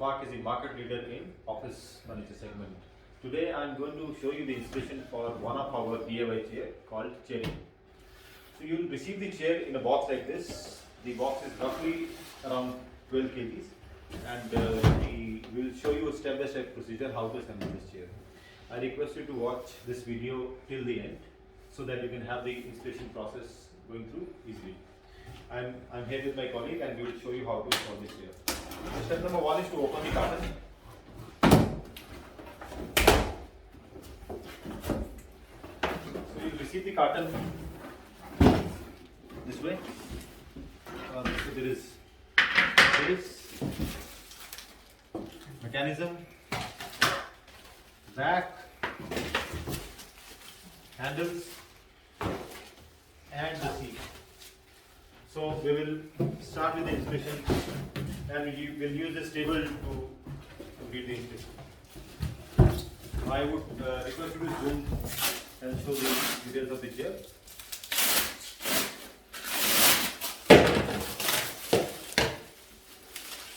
Profaq is the market leader in office furniture segment. Today I am going to show you the installation for one of our DIY chair called Cherry. So you will receive the chair in a box like this. The box is roughly around 12 kgs and we will show you a step-by-step procedure how to assemble this chair. I request you to watch this video till the end so that you can have the installation process going through easily. I'm here with my colleague and we will show you how to install this chair. So step number one is to open the carton. So you receive the carton this way. So there is this mechanism, back, handles and the seat. So we will start with the installation and we will use this table to complete the installation. I would request you to zoom and show the details of the chair.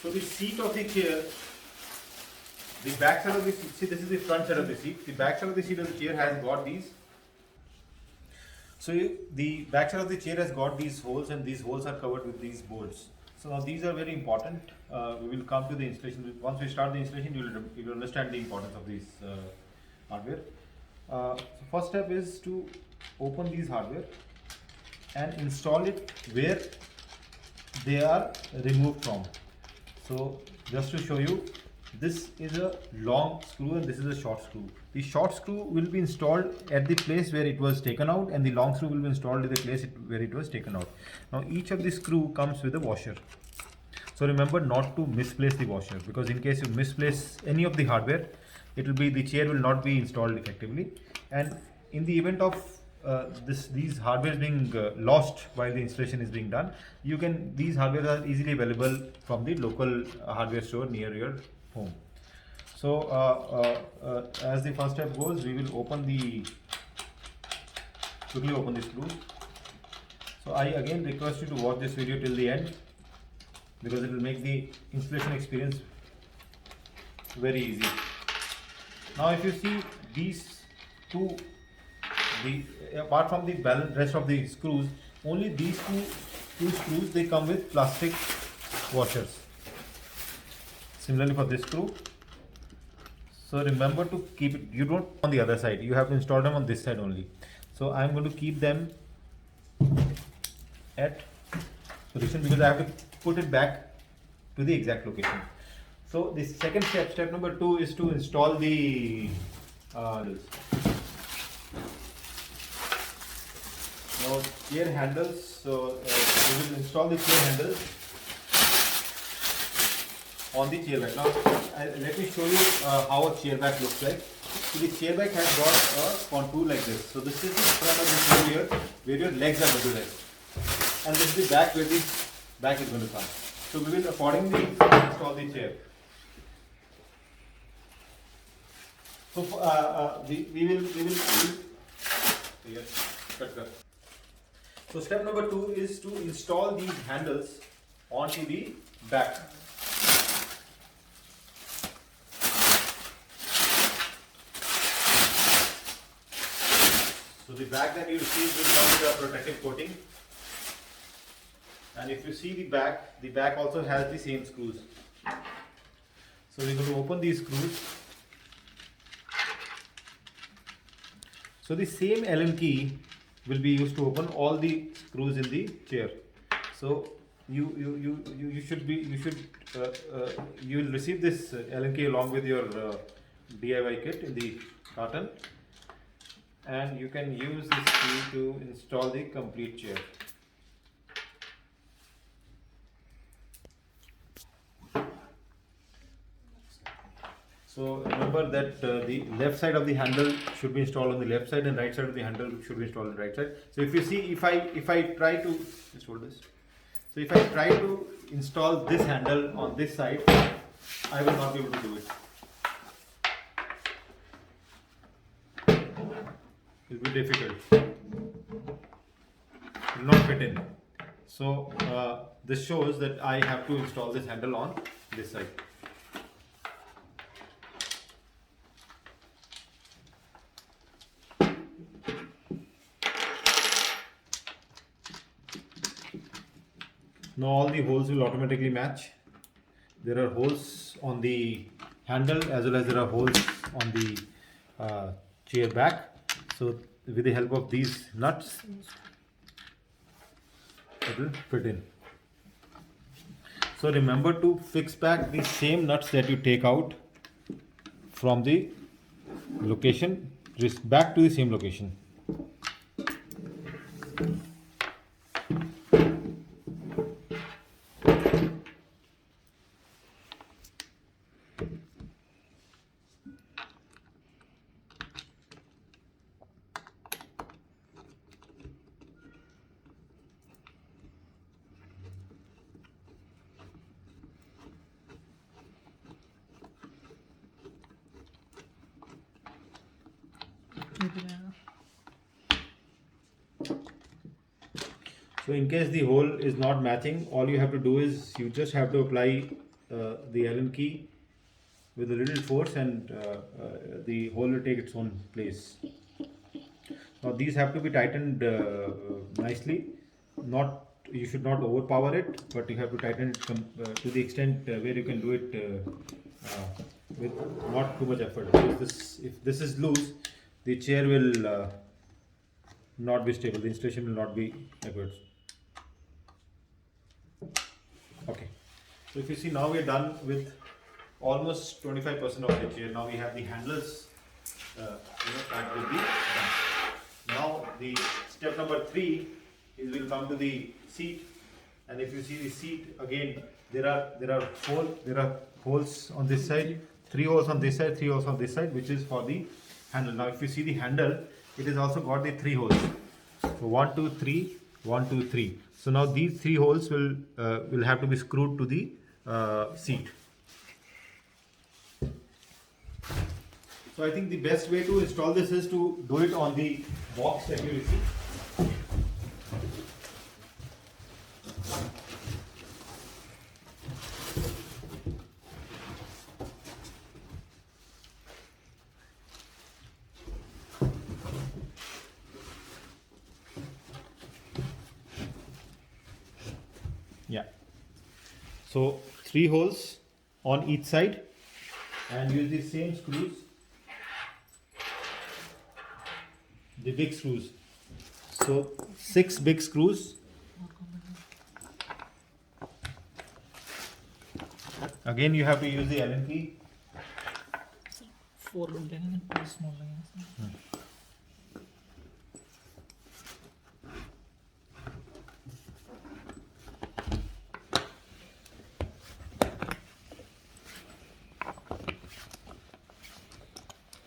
So the seat of the chair, the back side of the seat, see this is the front side of the seat. The back side of the seat of the chair has got these. So the back side of the chair has got these holes and these holes are covered with these boards. So now these are very important. We will come to the installation. Once we start the installation, you will understand the importance of these hardware. So first step is to open these hardware and install it where they are removed from. So just to show you, this is a long screw and this is a short screw. The short screw will be installed at the place where it was taken out and the long screw will be installed at the place where it was taken out. Now each of the screw comes with a washer. So remember not to misplace the washer, because in case you misplace any of the hardware, the chair will not be installed effectively. And in the event of these hardware being lost while the installation is being done, these hardware are easily available from the local hardware store near your home. So as the first step goes, we will quickly open the screws. So I again request you to watch this video till the end, because it will make the installation experience very easy. Now if you see these two, apart from the rest of the screws, only these two screws, they come with plastic washers. Similarly for this screw. So remember to keep it, you don't on the other side, you have to install them on this side only. So I am going to keep them at position because I have to put it back to the exact location. So the second step number 2 is to install the now chair handles. So we will install the chair handles on the chair back. Now let me show you how a chair back looks like. So the chair back has got a contour like this. So this is the front of the chair here where your legs are going to rest, and this is the back where the back is going to come. So we will accordingly install the chair. So we will yes, cut. So step number 2 is to install these handles onto the back. So the back that you receive will come with a protective coating. And if you see the back also has the same screws. So we're going to open these screws. So the same Allen key will be used to open all the screws in the chair. So you will receive this Allen key along with your DIY kit in the carton, and you can use this key to install the complete chair. So remember that the left side of the handle should be installed on the left side and right side of the handle should be installed on the right side. So if you see, if I try to just hold this. So if I try to install this handle on this side, I will not be able to do it. It will be difficult. It will not fit in. So this shows that I have to install this handle on this side. Now all the holes will automatically match. There are holes on the handle as well as there are holes on the chair back. So with the help of these nuts, it will fit in. So remember to fix back the same nuts that you take out from the location, just back to the same location. So in case the hole is not matching, all you have to do is you just have to apply the Allen key with a little force, and the hole will take its own place. Now these have to be tightened nicely. Not, you should not overpower it, but you have to tighten it to the extent where you can do it with not too much effort. Because if this is loose, the chair will not be stable. The installation will not be accurate. Okay, so if you see, now we are done with almost 25% of the chair. Now we have the handles that will be done. Now the step number 3 is we'll come to the seat, and if you see the seat again, there are holes on this side, 3 holes on this side, 3 holes on this side, which is for the handle. Now if you see the handle, it has also got the 3 holes. So 1, 2, 3, 1, 2, 3. So now these 3 holes will have to be screwed to the seat. So I think the best way to install this is to do it on the box that you receive. Yeah. So 3 holes on each side, and use the same screws, the big screws. So 6 big screws. Again you have to use the Allen key. 4 big and 2 small.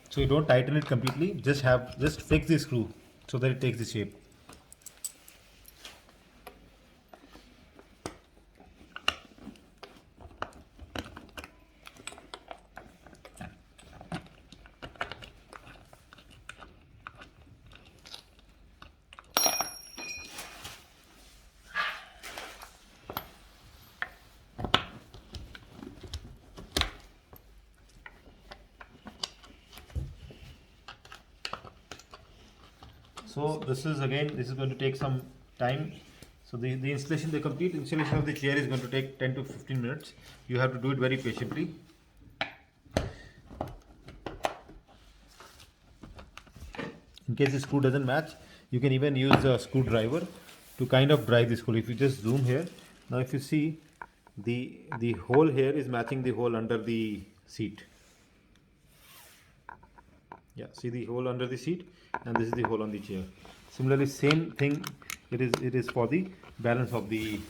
So you don't tighten it completely, just fix the screw so that it takes the shape. So this is going to take some time. So the complete installation of the chair is going to take 10 to 15 minutes. You have to do it very patiently. In case the screw doesn't match, you can even use a screwdriver to kind of drive the screw. If you just zoom here, now if you see, the hole here is matching the hole under the seat. Yeah, see the hole under the seat, and this is the hole on the chair. Similarly, same thing, it is for the balance of the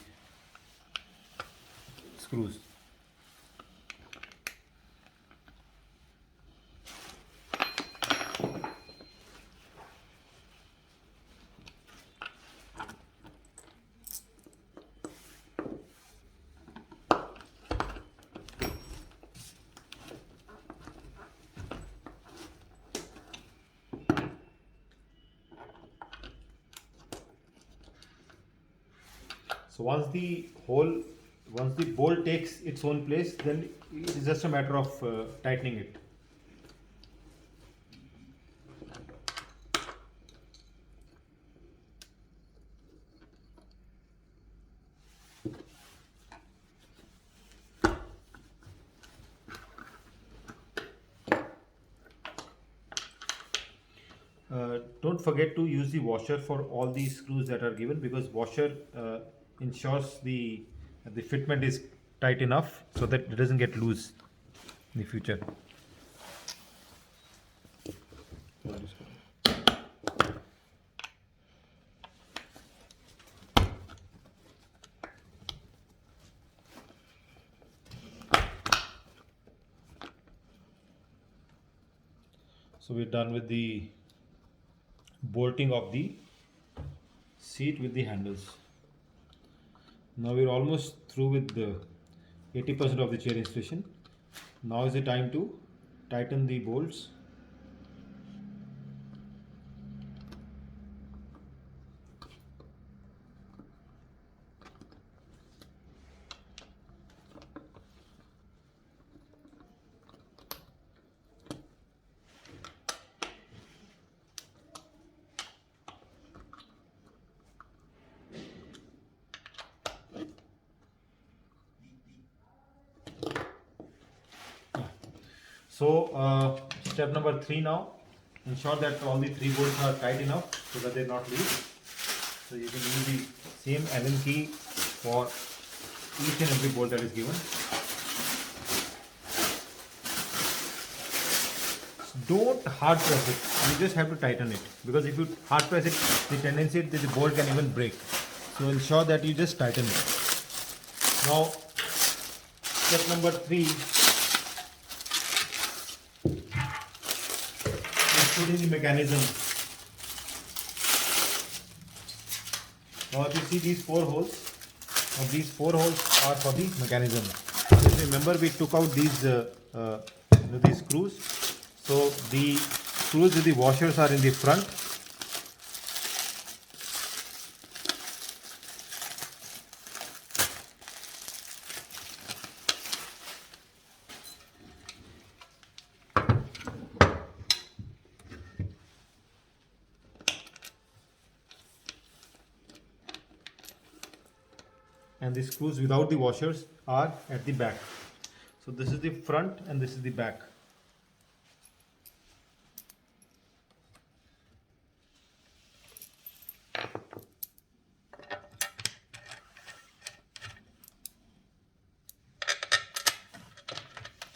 screws. So once the bolt takes its own place, then it is just a matter of tightening it. don't forget to use the washer for all these screws that are given, because washer ensures the fitment is tight enough so that it doesn't get loose in the future. So we're done with the bolting of the seat with the handles. Now we're almost through with the 80% of the chair installation. Now is the time to tighten the bolts. So step number 3 now, ensure that all the 3 bolts are tight enough so that they're not loose. So you can use the same Allen key for each and every bolt that is given. Don't hard press it, you just have to tighten it, because if you hard press it, the tendency that the bolt can even break. So ensure that you just tighten it. Now step number 3, putting the mechanism. Now if you see these 4 holes, now these 4 holes are for the mechanism. Just remember we took out these screws. So the screws with the washers are in the front. And the screws without the washers are at the back. So this is the front and this is the back.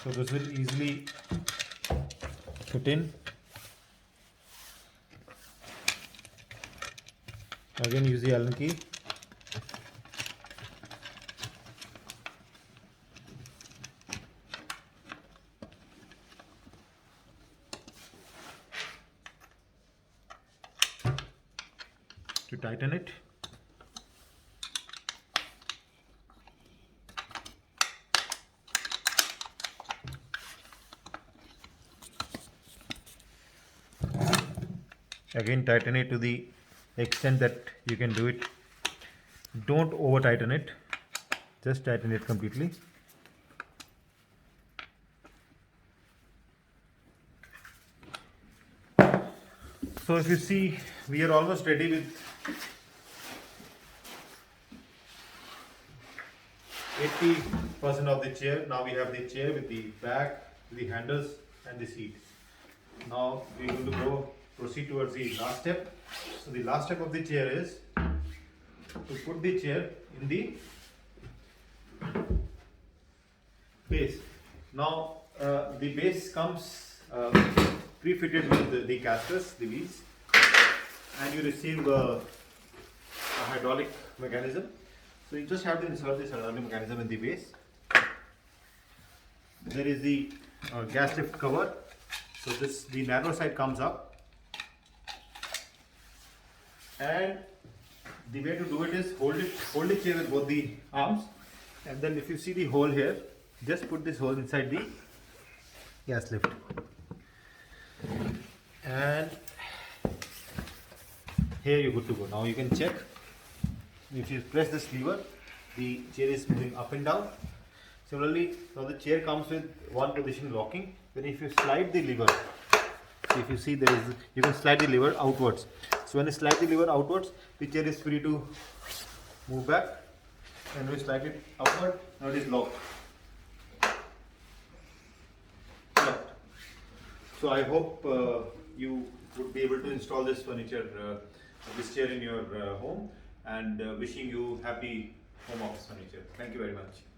So this will easily fit in. Again use the Allen key. To tighten it. Again tighten it to the extent that you can do it. Don't over tighten it, just tighten it completely. So if you see, we are almost ready with 80% of the chair. Now we have the chair with the back, the handles and the seat. Now we are going to proceed towards the last step. So the last step of the chair is to put the chair in the base. Now the base comes pre-fitted with the casters, the wheels, and you receive a hydraulic mechanism. So you just have to insert this hydraulic mechanism in the base. There is the gas lift cover. So the narrow side comes up, and the way to do it is hold the chair with both the arms, and then if you see the hole here, just put this hole inside the gas lift, and here you're good to go. Now you can check. If you press this lever, the chair is moving up and down. Similarly, now the chair comes with one position locking. Then if you slide the lever, if you see you can slide the lever outwards. So when you slide the lever outwards, the chair is free to move back, and we slide it upward. Now it is locked. So I hope you would be able to install this furniture, this chair in your home, and wishing you happy home office furniture. Thank you very much.